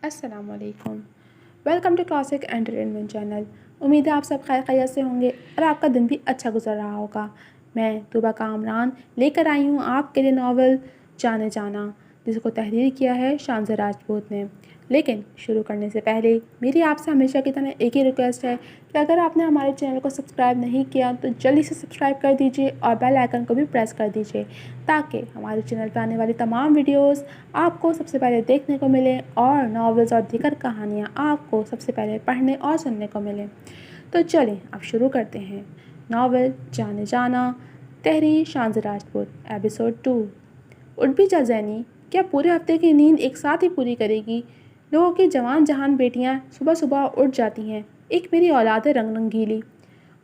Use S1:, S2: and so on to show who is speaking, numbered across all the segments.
S1: السلام علیکم. Welcome to classic entertainment channel. امید ہے آپ سب خیر خیریت سے ہوں گے اور آپ کا دن بھی اچھا گزر رہا ہوگا. میں طوبیٰ کامران لے کر آئی ہوں آپ کے لیے ناول جانے جانا، جس کو تحریر کیا ہے شانزہ راجپوت نے. لیکن شروع کرنے سے پہلے میری آپ سے ہمیشہ کی طرح ایک ہی ریکویسٹ ہے کہ اگر آپ نے ہمارے چینل کو سبسکرائب نہیں کیا تو جلدی سے سبسکرائب کر دیجیے اور بیل آئیکن کو بھی پریس کر دیجیے تاکہ ہمارے چینل پہ آنے والی تمام ویڈیوز آپ کو سب سے پہلے دیکھنے کو ملیں اور ناولز اور دیگر کہانیاں آپ کو سب سے پہلے پڑھنے اور سننے کو ملیں. تو چلیں اب شروع کرتے ہیں. ناول جانے جانا، تحریر شانزہ راجپوت، ایپیسوڈ 2. اٹھ بھی جا زینی، کیا پورے ہفتے کی نیند ایک ساتھ ہی پوری کرے گی؟ لوگوں کی جوان جہان بیٹیاں صبح صبح اٹھ جاتی ہیں. ایک میری اولاد ہے رنگ رنگیلی.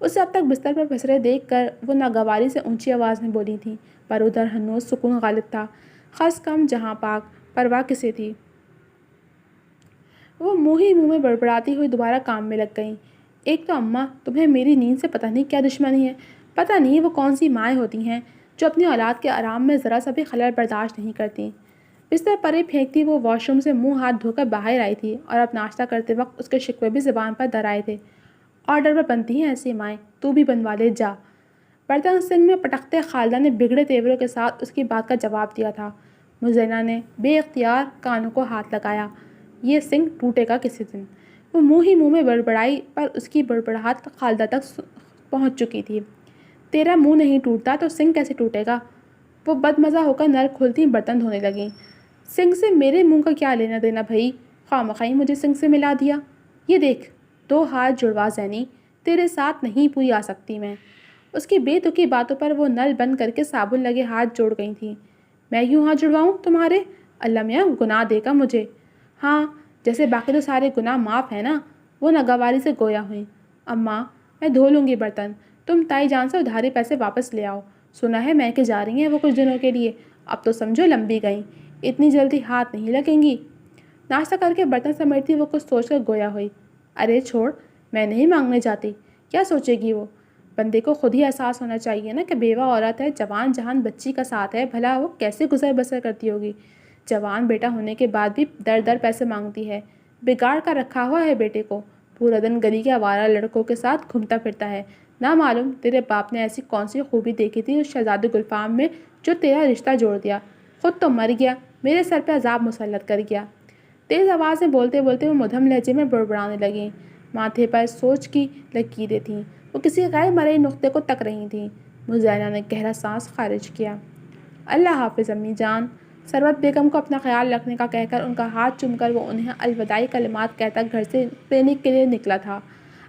S1: اسے اب تک بستر پر پسرے دیکھ کر وہ ناگواری سے اونچی آواز میں بولی تھی، پر ادھر ہنوز سکون غالب تھا. خس کم جہاں پاک، پرواہ کسے تھی؟ وہ منہ ہی منہ میں بڑبڑاتی ہوئی دوبارہ کام میں لگ گئیں. ایک تو اماں، تمہیں میری نیند سے پتہ نہیں کیا دشمنی ہے. پتہ نہیں وہ کون سی مائیں ہوتی ہیں جو اپنی اولاد کے آرام میں ذرا سا بھی خلل برداشت نہیں کرتی. بستر پرے پھینکتی وہ واش روم سے منہ ہاتھ دھو کر باہر آئی تھی اور اب ناشتہ کرتے وقت اس کے شکوے بھی زبان پر در آئے تھے. آرڈر پر بنتی ہیں ایسی مائیں، تو بھی بنوا لے جا. برتن سنگ میں پٹکتے خالدہ نے بگڑے تیوروں کے ساتھ اس کی بات کا جواب دیا تھا. مزینہ نے بے اختیار کانوں کو ہاتھ لگایا. یہ سنگ ٹوٹے گا کسی دن. وہ منہ ہی منہ میں بڑبڑائی، پر اس کی بڑبڑاہٹ خالدہ تک پہنچ چکی تھی. تیرا منہ نہیں ٹوٹتا تو سنگ کیسے ٹوٹے گا؟ وہ بدمزہ ہو کر نل کھولتی برتن دھونے لگیں. سنگ سے میرے منہ کا کیا لینا دینا بھائی؟ خواہ مجھے سنگ سے ملا دیا. یہ دیکھ، 2 ہاتھ جڑوا زینی، تیرے ساتھ نہیں پوری آ سکتی میں. اس کی بے تکی باتوں پر وہ نل بند کر کے صابن لگے ہاتھ جوڑ گئی تھیں. میں یوں ہاتھ جڑواؤں تمہارے؟ اللہ میاں گناہ دے گا مجھے. ہاں، جیسے باقی تو سارے گناہ معاف ہیں نا. وہ ناگواری سے گویا ہوئیں. اماں، میں دھو لوں گی برتن، تم تائی جان سے ادھاری پیسے واپس لے آؤ. سنا ہے میں کہ جا رہی ہیں وہ کچھ دنوں کے لیے، اب تو سمجھو لمبی گئیں. اتنی جلدی ہاتھ نہیں لگیں گی. ناشتہ کر کے برتن سمیٹتی وہ کچھ سوچ کر گویا ہوئی. ارے چھوڑ، میں نہیں مانگنے جاتی. کیا سوچے گی وہ؟ بندے کو خود ہی احساس ہونا چاہیے نا کہ بیوہ عورت ہے، جوان جہان بچی کا ساتھ ہے، بھلا وہ کیسے گزر بسر کرتی ہوگی. جوان بیٹا ہونے کے بعد بھی در در پیسے مانگتی ہے. بگاڑ کر رکھا ہوا ہے بیٹے کو. پورا دن گلی کے آوارہ لڑکوں کے ساتھ گھومتا پھرتا ہے. نہ معلوم تیرے باپ نے ایسی کون سی خوبی دیکھی تھی اس شہزادے گلفام میں جو تیرا رشتہ جوڑ دیا. خود تو مر گیا، میرے سر پہ عذاب مسلط کر گیا. تیز آواز میں بولتے بولتے وہ مدھم لہجے میں بڑبڑانے لگیں. ماتھے پر سوچ کی لکیریں تھیں. وہ کسی غیر مرئی نقطے کو تک رہی تھیں. مزینہ نے گہرا سانس خارج کیا. اللہ حافظ امی جان. ثروت بیگم کو اپنا خیال رکھنے کا کہہ کر ان کا ہاتھ چوم کر وہ انہیں الوداعی کلمات کہتا گھر سے کلینک کے لیے نکلا تھا.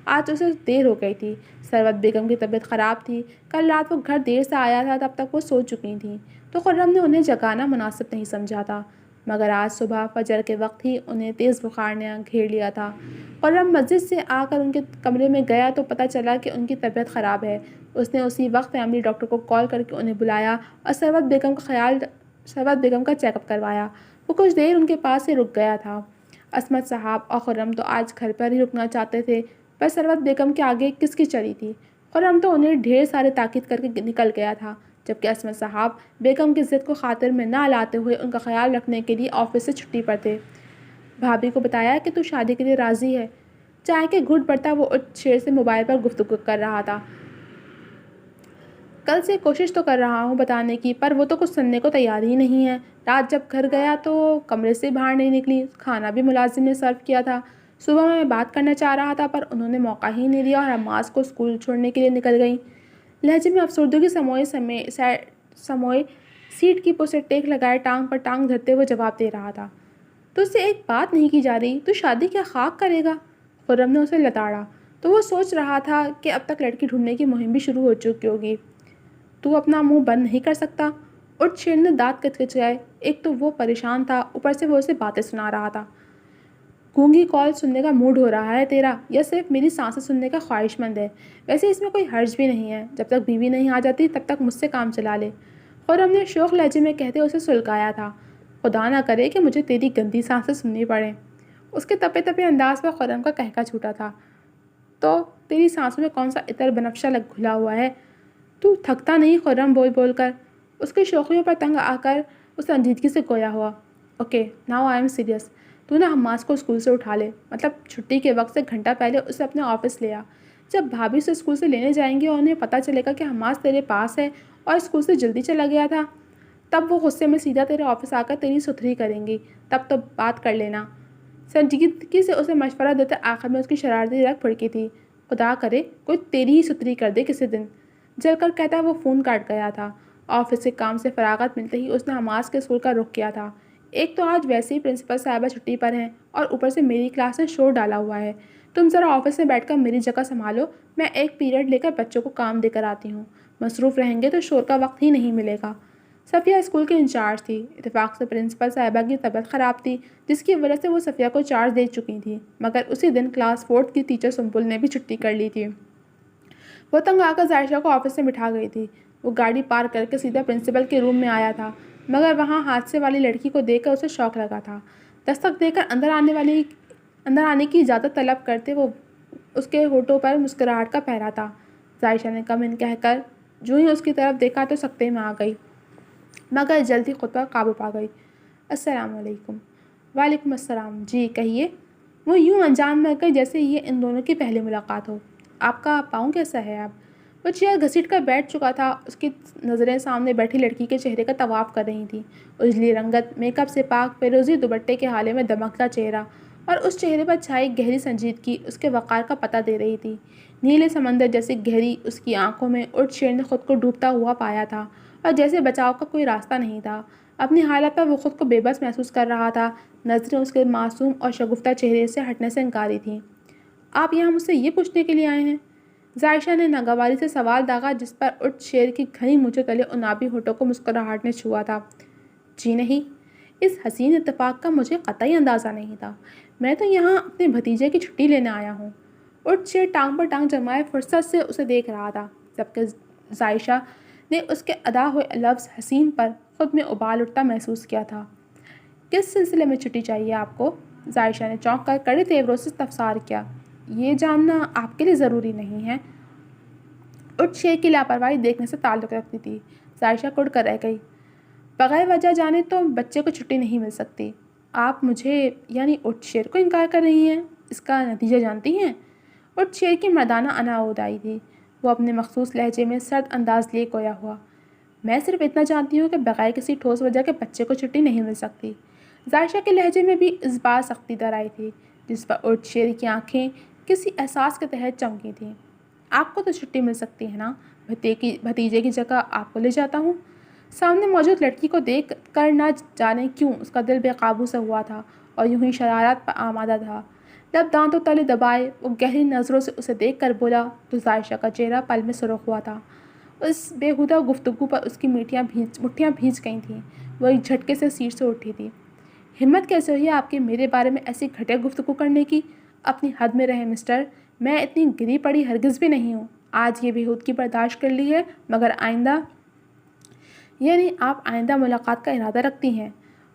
S1: آج اسے دیر ہو گئی تھی. ثروت بیگم کی طبیعت خراب تھی. کل رات وہ گھر دیر سے آیا تھا، تب تک وہ سو چکی تھیں، تو خرم نے انہیں جگانا مناسب نہیں سمجھا تھا. مگر آج صبح فجر کے وقت ہی انہیں تیز بخار نے گھیر لیا تھا. خرم مسجد سے آ کر ان کے کمرے میں گیا تو پتہ چلا کہ ان کی طبیعت خراب ہے. اس نے اسی وقت فیملی ڈاکٹر کو کال کر کے انہیں بلایا اور ثروت بیگم کا چیک اپ کروایا. وہ کچھ دیر ان کے پاس ہی رک گیا تھا. عصمت صاحب اور خرم تو آج گھر پر ہی رکنا چاہتے تھے، پر ثروت بیگم کے آگے کس کی چلی تھی. خرم تو انہیں ڈھیر سارے تاکید کر کے نکل گیا تھا، جبکہ عصمت صاحب بیگم کی ضد کو خاطر میں نہ لاتے ہوئے ان کا خیال رکھنے کے لیے آفس سے چھٹی پر تھے. بھابھی کو بتایا کہ تو شادی کے لیے راضی ہے؟ چائے کے گھٹ بڑھتا وہ اٹھ شیر سے موبائل پر گفتگو کر رہا تھا. کل سے کوشش تو کر رہا ہوں بتانے کی، پر وہ تو کچھ سننے کو تیار ہی نہیں ہے. رات جب گھر گیا تو کمرے سے باہر نہیں نکلی. کھانا بھی ملازم نے سرو کیا تھا. صبح میں بات کرنا چاہ رہا تھا پر انہوں نے موقع ہی نہیں دیا اور عماز کو اسکول چھوڑنے کے لیے نکل گئیں. لہجے میں افسردگی سموئے سیٹ کی پشت ٹیک لگائے ٹانگ پر ٹانگ دھرتے ہوئے جواب دے رہا تھا. تو اس سے ایک بات نہیں کی جا رہی، تو شادی کیا خاک کرے گا؟ خرم نے اسے لتاڑا تو وہ سوچ رہا تھا کہ اب تک لڑکی ڈھونڈنے کی مہم بھی شروع ہو چکی ہوگی. تو اپنا منہ بند نہیں کر سکتا؟ اٹھ شیر نے دانت کچکچائے. ایک تو وہ پریشان تھا، اوپر سے وہ اسے باتیں سنا رہا تھا. گونگی کال سننے کا موڈ ہو رہا ہے تیرا، یا صرف میری سانسیں سننے کا خواہش مند ہے؟ ویسے اس میں کوئی حرج بھی نہیں ہے. جب تک بیوی نہیں آ جاتی تب تک مجھ سے کام چلا لے. خرم نے شوخ لہجے میں کہتے اسے سلکایا تھا. خدا نہ کرے کہ مجھے تیری گندی سانسیں سننی پڑیں. اس کے تپے تپے انداز پر خرم کا کہکا چھوٹا تھا. تو تیری سانسوں میں کون سا عطر بنفشہ گھلا ہوا ہے؟ تو تھکتا نہیں؟ خرم بول بول کر اس کی شوخیوں پر تنگ آ کر اس سنجیدگی سے گویا ہوا. Okay now I am serious. تو نہ حماس کو اسکول سے اٹھا لے، مطلب چھٹی کے وقت سے گھنٹہ پہلے اسے اپنے آفس لے آ۔ جب بھابھی اسے اسکول سے لینے جائیں گے اور انہیں پتہ چلے گا کہ حماس تیرے پاس ہے اور اسکول سے جلدی چلا گیا تھا، تب وہ غصے میں سیدھا تیرے آفس آ کر تیری ستھری کریں گی، تب تو بات کر لینا۔ سنجیدگی سے اسے مشورہ دیتے آخر میں اس کی شرارتی رگ پھڑکی تھی، خدا کرے کوئی تیری ہی ستھری کر دے کسی دن۔ جل کر کہتا وہ فون کاٹ گیا تھا۔ آفس کے کام سے فراغت ملتے ہی اس نے حماس کے اسکول کا رخ کیا تھا۔ ایک تو آج ویسے ہی پرنسپل صاحبہ چھٹی پر ہیں اور اوپر سے میری کلاس نے شور ڈالا ہوا ہے۔ تم ذرا آفس میں بیٹھ کر میری جگہ سنبھالو، میں ایک پیریڈ لے کر بچوں کو کام دے کر آتی ہوں۔ مصروف رہیں گے تو شور کا وقت ہی نہیں ملے گا۔ صفیہ اسکول کی انچارج تھی۔ اتفاق سے پرنسپل صاحبہ کی طبیعت خراب تھی، جس کی وجہ سے وہ صفیہ کو چارج دے چکی تھیں، مگر اسی دن کلاس 4 کی ٹیچر سنبل نے بھی چھٹی کر لی تھی۔ وہ تنگ آ کر ظاہرہ کو آفس سے بٹھا گئی تھی۔ وہ گاڑی پارک کر کے سیدھا پرنسپل کے روم میں آیا تھا، مگر وہاں حادثے والی لڑکی کو دیکھ کر اسے شوق لگا تھا۔ دستک دے کر اندر آنے کی اجازت طلب کرتے وہ اس کے ہونٹوں پر مسکراہٹ کا پہرا تھا۔ ظاہرہ نے کم ان کہہ کر جو ہی اس کی طرف دیکھا تو سکتے میں آ گئی، مگر جلد ہی خود پر قابو پا گئی۔ السلام علیکم۔ وعلیکم السلام، جی کہیے۔ وہ یوں انجان میں گئی جیسے یہ ان دونوں کی پہلی ملاقات ہو۔ آپ کا پاؤں کیسا ہے اب؟ وہ چیئر گھسیٹ کر بیٹھ چکا تھا۔ اس کی نظریں سامنے بیٹھی لڑکی کے چہرے کا طواف کر رہی تھیں۔ اجلی رنگت، میک اپ سے پاک فیروزی دوپٹے کے حالے میں دمکتا چہرہ اور اس چہرے پر چھائی گہری سنجیدگی اس کے وقار کا پتہ دے رہی تھی۔ نیلے سمندر جیسی گہری اس کی آنکھوں میں اٹھ شیر نے خود کو ڈوبتا ہوا پایا تھا اور جیسے بچاؤ کا کوئی راستہ نہیں تھا۔ اپنی حالت پر وہ خود کو بے بس محسوس کر رہا تھا۔ نظریں اس کے معصوم اور شگفتہ چہرے سے ہٹنے سے انکاری تھیں۔ آپ یہاں مجھ سے یہ پوچھنے کے لیے آئے ہیں؟ ظاہرہ نے ناگواری سے سوال داغا، جس پر اٹھ شیر کی گھنی مونچھوں تلے انابی ہونٹوں کو مسکراہٹ نے چھوا تھا۔ جی نہیں، اس حسین اتفاق کا مجھے قطعی اندازہ نہیں تھا۔ میں تو یہاں اپنے بھتیجے کی چھٹی لینے آیا ہوں۔ اٹھ شیر ٹانگ پر ٹانگ جمائے فرصت سے اسے دیکھ رہا تھا، جبکہ ظاہرہ نے اس کے ادا ہوئے لفظ حسین پر خود میں ابال اٹھتا محسوس کیا تھا۔ کس سلسلے میں چھٹی چاہیے آپ کو؟ ظاہرہ نے چونک کر کڑے تیوروں سے استفسار کیا۔ یہ جاننا آپ کے لیے ضروری نہیں ہے۔ اٹھ شیر کی لاپرواہی دیکھنے سے تعلق رکھتی تھی۔ ظاہرہ کڑ کر رہ گئی۔ بغیر وجہ جانے تو بچے کو چھٹی نہیں مل سکتی۔ آپ مجھے یعنی اٹھ شیر کو انکار کر رہی ہیں؟ اس کا نتیجہ جانتی ہیں؟ اٹھ شیر کی مردانہ انا اودائی تھی۔ وہ اپنے مخصوص لہجے میں سرد انداز لیے گویا ہوا۔ میں صرف اتنا جانتی ہوں کہ بغیر کسی ٹھوس وجہ کے بچے کو چھٹی نہیں مل سکتی۔ ظاہرہ کے لہجے میں بھی اس بار سختی در آئی تھی، جس پر اٹھ شیر کی آنکھیں کسی احساس کے تحت چمکی تھیں۔ آپ کو تو چھٹی مل سکتی ہے نا، بھتیجے کی جگہ آپ کو لے جاتا ہوں۔ سامنے موجود لڑکی کو دیکھ کر نہ جانے کیوں اس کا دل بے قابو سے ہوا تھا اور یوں ہی شرارت پر آمادہ تھا۔ لب دانتوں تلے دبائے وہ گہری نظروں سے اسے دیکھ کر بولا تو ظاہرہ کا چہرہ پل میں سرخ ہوا تھا۔ اس بےہودہ گفتگو پر اس کی مٹھیاں بھیج گئی تھیں۔ وہ ایک جھٹکے سے سیٹ سے اٹھی تھی۔ ہمت کیسے ہوئی آپ کی میرے بارے میں ایسی گھٹیا گفتگو کرنے کی؟ اپنی حد میں رہیں مسٹر، میں اتنی گری پڑی ہرگز بھی نہیں ہوں۔ آج یہ بےہودگی برداشت کر لی ہے، مگر آئندہ یعنی آپ آئندہ ملاقات کا ارادہ رکھتی ہیں؟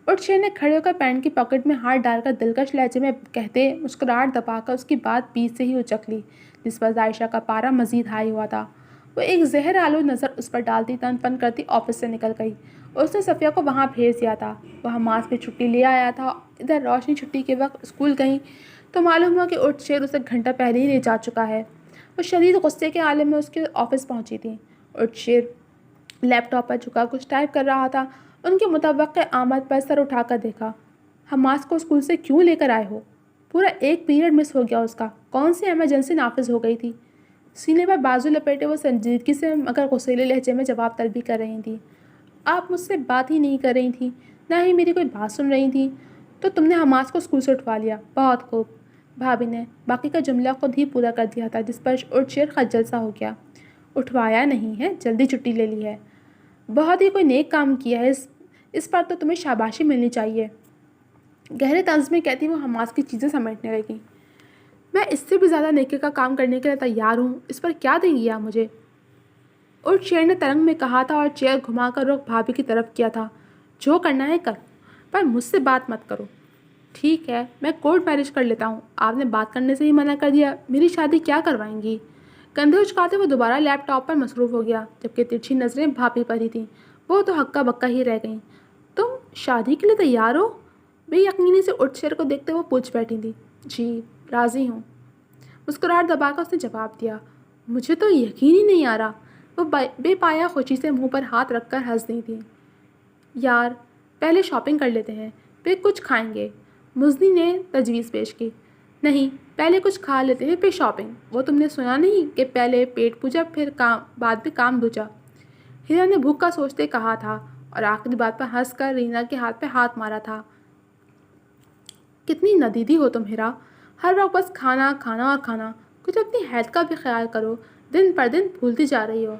S1: اٹھ شیر نے کھڑے ہو کر پینٹ کی پاکٹ میں ہاتھ ڈال کر دلکش لہجے میں کہتے مسکراہٹ دبا کر اس کی بات بیچ سے ہی اچک لی، جس پر ظاہرہ کا پارا مزید ہائی ہوا تھا۔ وہ ایک زہر آلود نظر اس پر ڈالتی تن پن کرتی آفس سے نکل گئی۔ اس نے صفیہ کو وہاں بھیج دیا تھا۔ وہ حماس میں چھٹی لے آیا تھا۔ ادھر روشنی چھٹی کے وقت اسکول گئیں تو معلوم ہوا کہ اٹھ شیر اسے گھنٹہ پہلے ہی لے جا چکا ہے۔ وہ شدید غصے کے عالم میں اس کے آفس پہنچی تھی۔ اٹھ شیر لیپ ٹاپ پر جھکا کچھ ٹائپ کر رہا تھا۔ ان کی متوقع آمد پر سر اٹھا کر دیکھا۔ حماس کو اسکول سے کیوں لے کر آئے ہو؟ پورا ایک پیریڈ مس ہو گیا اس کا، کون سی ایمرجنسی نافذ ہو گئی تھی؟ سینے پر بازو لپیٹے وہ سنجیدگی سے مگر غصیلے لہجے میں جواب طلبی کر رہی تھیں۔ آپ مجھ سے بات ہی نہیں کر رہی تھیں، نہ ہی میری کوئی بات سن رہی تھیں، تو تم نے حماس کو اسکول سے اٹھوا لیا، بہت خوب۔ بھابھی نے باقی کا جملہ خود ہی پورا کر دیا تھا، جس پر اٹھ شیر خجل سا ہو گیا۔ اٹھوایا نہیں ہے، جلدی چھٹی لے لی ہے۔ بہت ہی کوئی نیک کام کیا ہے، اس پر تو تمہیں شاباشی ملنی چاہیے۔ گہرے طنز میں کہتی وہ حماس کی چیزیں سمیٹنے لگی۔ میں اس سے بھی زیادہ نیکی کا کام کرنے کے لیے تیار ہوں، اس پر کیا دیں گی آپ مجھے؟ اٹھ شیر نے ترنگ میں کہا تھا اور چیئر گھما کر رخ بھابھی کی طرف کیا تھا۔ جو کرنا ہے کر، پر مجھ سے بات مت کرو۔ ٹھیک ہے، میں کورٹ میرج کر لیتا ہوں، آپ نے بات کرنے سے ہی منع کر دیا، میری شادی کیا کروائیں گی؟ کندھے اچکاتے وہ دوبارہ لیپ ٹاپ پر مصروف ہو گیا، جبکہ ترچھی نظریں بھابھی پر ہی تھیں۔ وہ تو ہکا بکا ہی رہ گئیں۔ تم شادی کے لیے تیار ہو؟ بے یقینی سے اٹھ کو دیکھتے وہ پوچھ بیٹھی تھی۔ جی راضی ہوں، مسکراہٹ دبا کر اس نے جواب دیا۔ مجھے تو یقین ہی نہیں آ رہا۔ وہ بے پایا خوشی سے منہ پر ہاتھ رکھ کر ہنس دی تھی۔ یار پہلے شاپنگ کر لیتے ہیں، پھر کچھ کھائیں گے، مزنی نے تجویز پیش کی۔ نہیں، پہلے کچھ کھا لیتے ہیں پھر شاپنگ۔ وہ تم نے سنا نہیں کہ پہلے پیٹ پوجا پھر بعد میں کام دوجا؟ ہیرا نے بھوک کا سوچتے کہا تھا اور آخری بات پر ہنس کر رینا کے ہاتھ پہ ہاتھ مارا تھا۔ کتنی ندیدی ہو تم ہیرا، ہر وقت بس کھانا کھانا اور کھانا، کچھ اپنی ہیلتھ کا بھی خیال کرو، دن پر دن پھولتی جا رہی ہو۔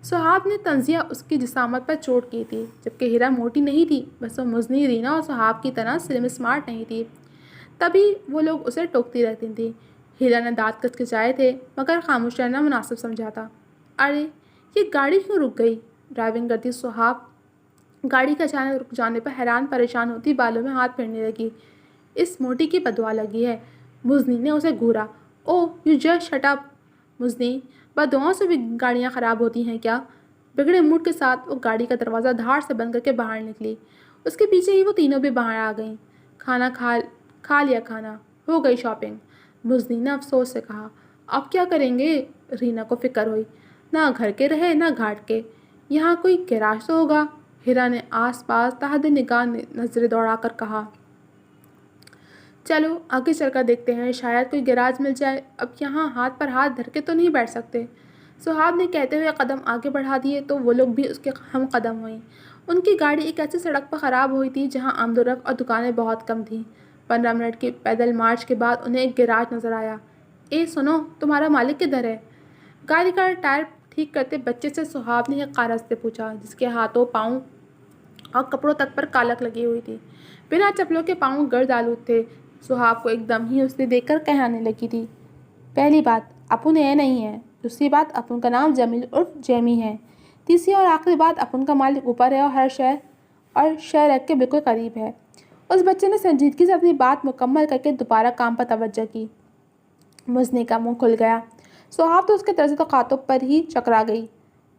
S1: سہاب نے طنزیہ اس کی جسامت پر چوٹ کی تھی، جبکہ ہیرا موٹی نہیں تھی، بس وہ مزنی، رینا اور سہاب کی طرح سلم اسمارٹ نہیں تھی، تبھی وہ لوگ اسے ٹوکتی رہتی تھیں۔ ہیرا نے دانت کچکچائے تھے مگر خاموش رہنا مناسب سمجھا تھا۔ ارے یہ گاڑی کیوں رک گئی؟ ڈرائیونگ کرتی سہاب گاڑی کے اچانک رک جانے پر حیران پریشان ہوتی بالوں میں ہاتھ پھیرنے لگی۔ اس موٹی کی بددعا لگی ہے، مزنی نے اسے گھورا۔ او یو جسٹ شٹ اپ مزنی، بددعاؤں سے بھی گاڑیاں خراب ہوتی ہیں کیا؟ بگڑے موڈ کے ساتھ وہ گاڑی کا دروازہ دھاڑ سے بند کر کے باہر نکلی۔ اس کے پیچھے ہی وہ تینوں بھی باہر آ گئیں۔ کھانا کھا لیا، کھانا ہو گئی، شاپنگ، مزنی نے افسوس سے کہا۔ اب کیا کریں گے؟ رینا کو فکر ہوئی۔ نہ گھر کے رہے نہ گھاٹ کے، یہاں کوئی گیراج تو ہوگا؟ ہیرا نے آس پاس تحت نگاہ نظریں دوڑا کر کہا۔ چلو آگے چل کر دیکھتے ہیں، شاید کوئی گیراج مل جائے، اب یہاں ہاتھ پر ہاتھ دھر کے تو نہیں بیٹھ سکتے۔ سہاب نے کہتے ہوئے قدم آگے بڑھا دیے تو وہ لوگ بھی اس کے ہم قدم ہوئیں۔ ان کی گاڑی ایک ایسی سڑک پر خراب ہوئی تھی جہاں آمد و رفت اور دکانیں بہت کم تھیں۔ 15 منٹ کی پیدل مارچ کے بعد انہیں ایک گیراج نظر آیا۔ اے سنو، تمہارا مالک کدھر ہے؟ گاڑی کا ٹائر ٹھیک کرتے بچے سے سہاب نے ایک کارست سے پوچھا، جس کے ہاتھوں، پاؤں اور کپڑوں تک پر کالک لگی ہوئی تھی۔ بنا چپلوں کے پاؤں گرد آلود تھے۔ سہاب کو ایک دم ہی اسے دیکھ کر کہانے لگی تھی۔ پہلی بات، اپن یہ نہیں ہے۔ دوسری بات، اپن کا نام جمیل عرف جیمی ہے۔ تیسری اور آخری بات، اپن کا مالک اوپر ہے اور شے رکھ کے بالکل قریب ہے۔ اس بچے نے سنجیدگی سے اپنی بات مکمل کر کے دوبارہ کام پر توجہ کی۔ مزنی کا منہ کھل گیا۔ سہاب تو اس کے طرز تخاطب پر ہی چکرا گئی۔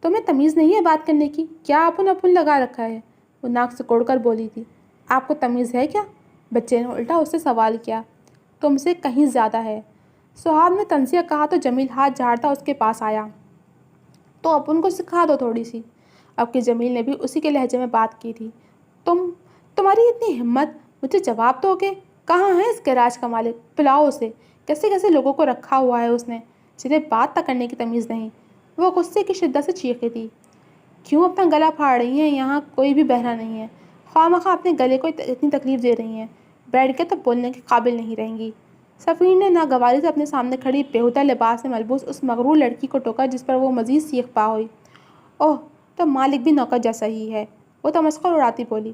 S1: تمہیں تمیز نہیں ہے بات کرنے کی؟ کیا اپن لگا رکھا ہے؟ وہ ناک سکوڑ کر بولی تھی۔ آپ کو تمیز ہے کیا؟ بچے نے الٹا اس سے سوال کیا۔ تم سے کہیں زیادہ ہے، سہاب نے طنزیہ کہا تو جمیل ہاتھ جھاڑتا اس کے پاس آیا۔ تو اپن کو سکھا دو تھوڑی سی۔ اب کہ جمیل نے بھی اسی کے لہجے میں بات کی تھی۔ تمہاری اتنی ہمت، مجھے جواب دو کہ کہاں ہے اس گیراج کا مالک؟ بلاؤ اسے۔ کیسے کیسے لوگوں کو رکھا ہوا ہے اس نے، جنہیں بات تک کرنے کی تمیز نہیں۔ وہ غصے کی شدت سے چیخی تھی۔ کیوں اپنا گلا پھاڑ رہی ہیں؟ یہاں کوئی بھی بہرا نہیں ہے، خواہ مخواہ اپنے گلے کو اتنی تکلیف دے رہی ہیں، بیٹھ کے تو بولنے کے قابل نہیں رہیں گی۔ سفیر نے ناگواری سے اپنے سامنے کھڑی بیہودہ لباس میں ملبوس اس مغرور لڑکی کو ٹوکا، جس پر وہ مزید سیخ پا ہوئی۔ اوہ، تو مالک بھی نوکر جیسا ہی ہے، وہ تمسخر اڑاتی بولی۔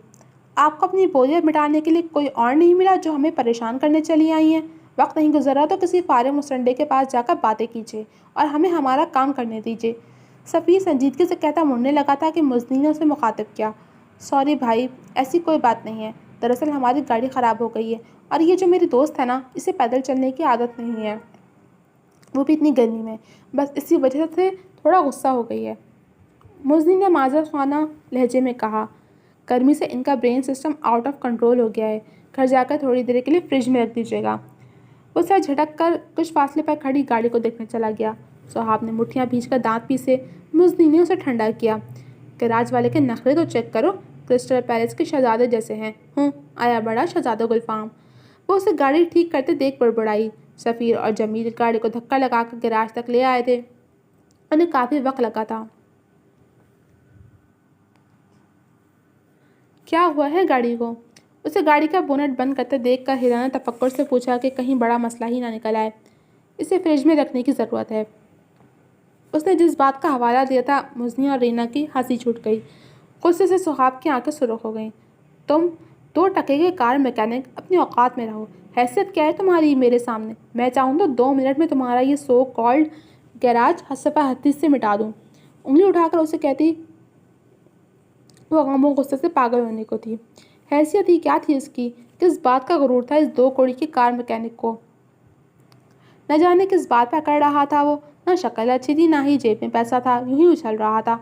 S1: آپ کو اپنی بوریت مٹانے کے لیے کوئی اور نہیں ملا جو ہمیں پریشان کرنے چلی آئی ہیں؟ وقت نہیں گزرا تو کسی فارغ مسرنڈے کے پاس جا کر باتیں کیجیے اور ہمیں ہمارا کام کرنے دیجیے۔ سفیر سنجیدگی سے کہتا مڑنے لگا تھا کہ مزنی نے اسے مخاطب کیا۔ سوری بھائی، ایسی کوئی بات نہیں ہے، دراصل ہماری گاڑی خراب ہو گئی ہے اور یہ جو میری دوست ہے نا، اسے پیدل چلنے کی عادت نہیں ہے، وہ بھی اتنی گرمی میں، بس اسی وجہ سے تھوڑا غصہ ہو گئی ہے، مزنی نے معذرت خواہ لہجے میں کہا۔ گرمی سے ان کا brain system out of control ہو گیا ہے، گھر جا کر تھوڑی دیر کے لیے فریج میں رکھ دیجیے گا۔ وہ سر جھٹک کر کچھ فاصلے پر کھڑی گاڑی کو دیکھنے چلا گیا۔ سہاب نے مٹھیاں بھیج کر دانت پیسے۔ مزنی نے اسے ٹھنڈا کیا۔ گیراج والے کے نخرے تو چیک کرو، کرسٹل پیلس کے شہزادے جیسے ہیں۔ آیا بڑا شہزادہ گلفام۔ وہ اسے گاڑی ٹھیک کرتے دیکھ بڑبڑائی۔ سفیر اور جمیل گاڑی کو دھکا لگا کر گیراج تک لے آئے تھے، انہیں کافی وقت لگا تھا۔ کیا ہوا ہے گاڑی کو؟ اسے گاڑی کا بونٹ بند کرتے دیکھ کر ہیرا نے تفکر سے پوچھا کہ کہیں بڑا مسئلہ ہی نہ نکل آئے۔ اسے فریج میں رکھنے کی ضرورت ہے۔ اس نے جس بات کا حوالہ دیا تھا، مزنی اور رینا کی ہنسی چھوٹ گئی۔ غصے سے سہاب کی آنکھیں سرخ ہو گئیں۔ تم 2 ٹکے کے کار میکینک، اپنی اوقات میں رہو۔ حیثیت کیا ہے تمہاری میرے سامنے؟ میں چاہوں تو 2 منٹ میں تمہارا یہ سو کالڈ گیراج حسب حدیث سے مٹا دوں۔ انگلی اٹھا کر اسے کہتی وہ غم و غصے سے پاگل ہونے کو تھی۔ حیثیت ہی کیا تھی اس کی؟ کس بات کا غرور تھا اس 2 کوڑی کے کار میکینک کو؟ نہ جانے کس بات پہ کر رہا تھا وہ، نہ شکل اچھی تھی نہ ہی جیب میں پیسہ تھا، یوں ہی اچھل رہا تھا۔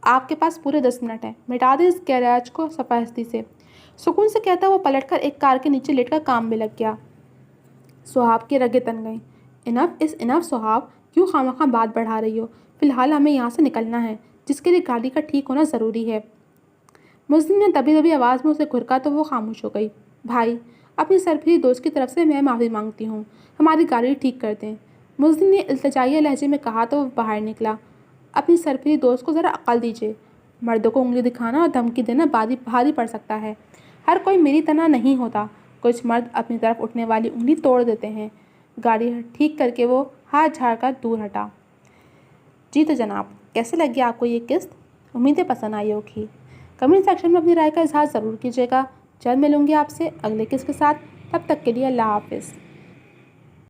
S1: آپ کے پاس پورے 10 منٹ ہیں، مٹا دیں اس گیراج کو صفحہ ہستی سے۔ سکون سے کہتا وہ پلٹ کر ایک کار کے نیچے لیٹ کر کام میں لگ گیا۔ سہاب کی رگیں تن گئیں۔ انف سہاب، کیوں خواہ بات بڑھا رہی ہو؟ فی الحال ہمیں یہاں سے نکلنا ہے، جس کے لیے گاڑی کا ٹھیک ہونا ضروری ہے۔ مزدن نے دبی آواز میں اسے گھرکا تو وہ خاموش ہو گئی۔ بھائی، اپنی سرپھری دوست کی طرف سے میں معافی مانگتی ہوں، ہماری گاڑی ٹھیک کر دیں۔ مزدن نے التجائیہ لہجے میں کہا تو وہ باہر نکلا۔ اپنی سرپھری دوست کو ذرا عقل دیجیے، مردوں کو انگلی دکھانا اور دھمکی دینا بھاری پڑ سکتا ہے۔ ہر کوئی میری طرح نہیں ہوتا، کچھ مرد اپنی طرف اٹھنے والی انگلی توڑ دیتے ہیں۔ گاڑی ٹھیک کر کے وہ ہاتھ جھاڑ کر دور ہٹا۔ جی تو جناب، کیسے لگی آپ کو یہ قسط؟ امیدیں پسند آئی ہوگی۔ کمنٹ سیکشن میں اپنی رائے کا اظہار ضرور کیجیے گا۔ جلد ملوں گی آپ سے اگلے قسط کے ساتھ، تب تک کے لیے اللہ حافظ۔